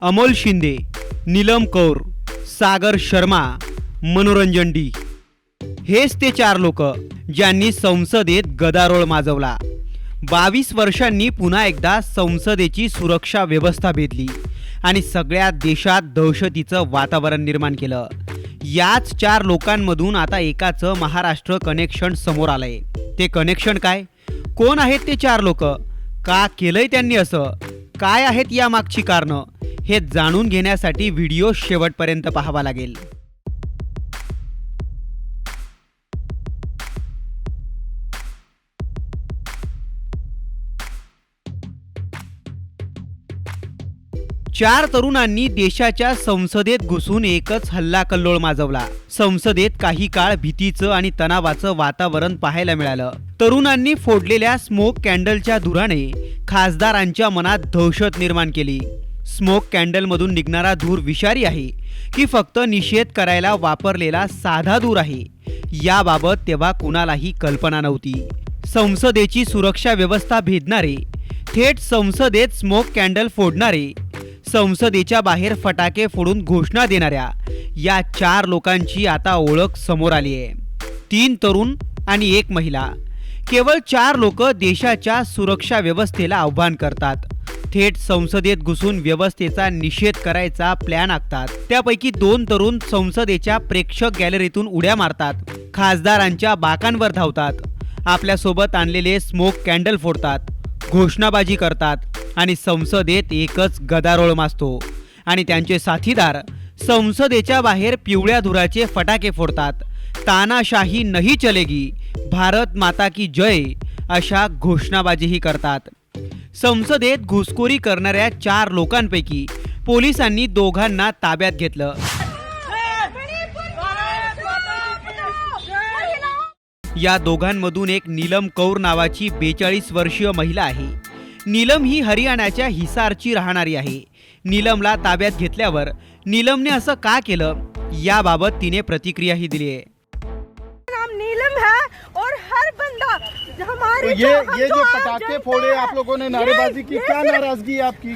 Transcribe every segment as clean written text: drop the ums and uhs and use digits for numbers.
अमोल शिंदे, नीलम कौर, सागर शर्मा, मनोरंजन डी हेच ते चार लोक ज्यांनी संसदेत गदारोळ माजवला। 22 वर्षांनी पुन्हा एकदा संसदेची सुरक्षा व्यवस्था भेदली आणि सगळ्या देशात दहशतीचं वातावरण निर्माण केलं। याच चार लोकांमधून आता एकाचं महाराष्ट्र कनेक्शन समोर आलंय। ते कनेक्शन काय? कोण आहेत ते चार लोक? का केलंय त्यांनी असं? काय आहेत या मागची कारणं? हे जाणून घेण्यासाठी व्हिडिओ शेवटपर्यंत पाहावा लागेल। चार तरुणांनी देशाच्या संसदेत घुसून एकच हल्लाकल्लोळ माजवला। संसदेत काही काळ भीतीचं आणि तणावाचं वातावरण पाहायला मिळालं। तरुणांनी फोडलेल्या स्मोक कॅन्डलच्या धुराने खासदारांच्या मनात दहशत निर्माण केली। स्मोक कॅन्डलमधून निघणारा धूर विषारी आहे की फक्त निषेध करायला वापरलेला साधा धूर आहे, याबाबत तेव्हा कुणालाही कल्पना नव्हती। संसदेची सुरक्षा व्यवस्था भेदणारे, थेट संसदेत स्मोक कॅन्डल फोडणारे, संसदेच्या बाहेर फटाके फोडून घोषणा देणाऱ्या या चार लोकांची आता ओळख समोर आली आहे। 3 तरुण आणि 1 महिला, केवळ 4 लोक देशाच्या सुरक्षा व्यवस्थेला आव्हान करतात। थेट संसदेत घुसून व्यवस्थेचा निषेध करायचा प्लॅन आखतात। त्यापैकी 2 तरुण संसदेच्या प्रेक्षक गॅलरीतून उड्या मारतात, खासदारांच्या बाकांवर धावतात, आपल्यासोबत आणलेले स्मोक कॅन्डल फोडतात, घोषणाबाजी करतात आणि संसदेत एकच गदारोळ माजतो। आणि त्यांचे साथीदार संसदेच्या बाहेर पिवळ्या धुराचे फटाके फोडतात, तानाशाही नहीं चलेगी, भारत माता की जय अशा घोषणाबाजीही करतात। संसदेत घुसखोरी करणाऱ्या 4 लोकांपैकी पोलिसांनी दोघांना ताब्यात घेतलं। या दोघांमधून एक नीलम कौर नावाची 42 वर्षीय महिला आहे। नीलम ही हरियाणाच्या हिसारची राहणारी आहे। नीलमला ताब्यात घेतल्यावर नीलमने असं का केलं याबाबत तिने प्रतिक्रियाही दिली आहे। नाम नीलम है और हर बंदा हमारे तो ये जो पटाखे फोड़े आप लोगों ने, नारेबाजी की, क्या नाराजगी है आपकी?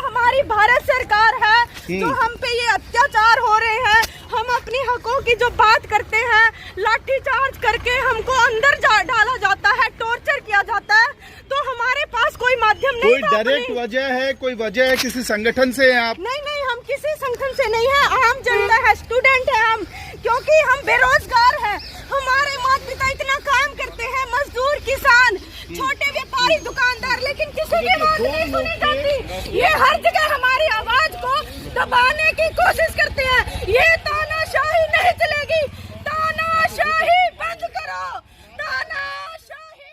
हमारी भारत सरकार है, जो हम पे ये अत्याचार हो रहे हैं, हम अपनी हकों की जो बात करते हैं, लाठी चार्ज करके हमको अंदर डाला जाता है, टॉर्चर किया जाता है, तो हमारे पास कोई माध्यम नहीं कोई डायरेक्ट वजह है, कोई वजह है, किसी संगठन से हैं आप? नहीं, हम किसी संगठन से नहीं है, आम जनता है, स्टूडेंट है हम, क्योंकि हम बेरोजगार हैं। हमारे माता पिता इतना काम करते हैं, मजदूर, किसान, छोटे व्यापारी, दुकानदार, लेकिन किसी की बात नहीं सुनी जाती। ये हर जगह हमारी आवाज को दबाने की कोशिश करते हैं। ये तानाशाही नहीं चलेगी, तानाशाही बंद करो, तानाशाही।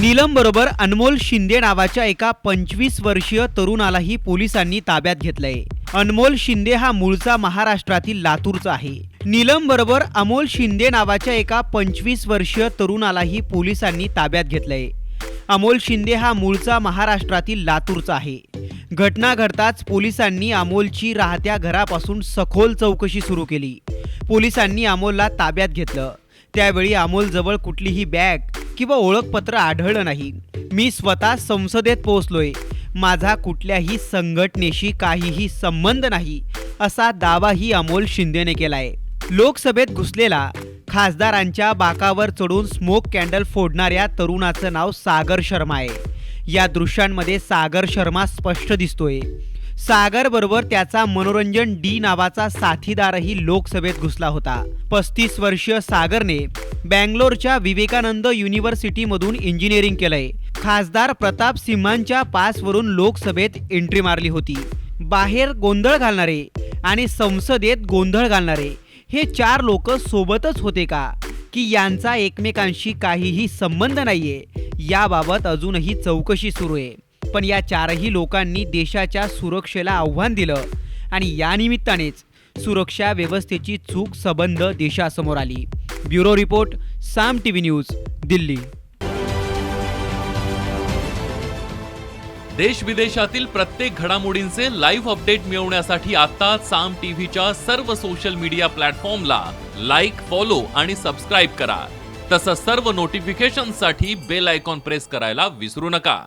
नीलम बरोबर अनमोल शिंदे नावाच्या एका 25 वर्षीय तरुणालाही पोलिसांनी ताब्यात घेतलंय। अनमोल शिंदे हा मूळचा महाराष्ट्रातील लातूरचा आहे। नीलम बरोबर अमोल शिंदे नावाच्या एका 25 वर्षीय तरुणालाही पोलिसांनी ताब्यात घेतलंय। अमोल शिंदे हा मूळचा महाराष्ट्रातील लातूरचा आहे। घटना घडताच पोलिसांनी अमोलची राहत्या घरापासून सखोल चौकशी सुरू केली। पोलिसांनी अमोलला ताब्यात घेतलं। त्यावेळी अमोलजवळ कुठलीही बॅग किंवा ओळखपत्र आढळलं नाही। मी स्वतः संसदेत पोहोचलोय, माझा कुठल्याही संघटनेशी काहीही संबंध नाही असा दावाही अमोल शिंदेने केलाय। लोकसभेत घुसलेला खासदारांच्या बाकावर चढून स्मोक कॅन्डल फोडणाऱ्या तरुणाचं नाव सागर शर्मा आहे। या दृश्यांमध्ये सागर शर्मा स्पष्ट दिसतोय। सागर बरोबर त्याचा मनोरंजन डी नावाचा साथीदारही लोकसभेत घुसला होता। 35 वर्षीय सागरने बँगलोरच्या विवेकानंद युनिव्हर्सिटीमधून इंजिनिअरिंग केलंय। खासदार प्रताप सिंहांच्या पासवरून लोकसभेत एंट्री मारली होती। बाहेर गोंधळ घालणारे आणि संसदेत गोंधळ घालणारे हे 4 लोक सोबतच होते का, की यांचा एकमेकांशी काहीही संबंध नाहीये याबाबत अजूनही चौकशी सुरू आहे। पण या 4ही लोकांनी देशाच्या सुरक्षेला आव्हान दिलं आणि या निमित्तानेच सुरक्षा व्यवस्थेची चूक सबंध देशासमोर आली। ब्युरो रिपोर्ट, साम टीव्ही न्यूज, दिल्ली। देश विदेशातील प्रत्येक घडामोडींचे लाईव्ह अपडेट मिळवण्यासाठी आता साम टीव्हीच्या सर्व सोशल मीडिया प्लॅटफॉर्मला लाईक, फॉलो आणि सबस्क्राईब करा। तसंच सर्व नोटिफिकेशनसाठी बेल आयकॉन प्रेस करायला विसरू नका।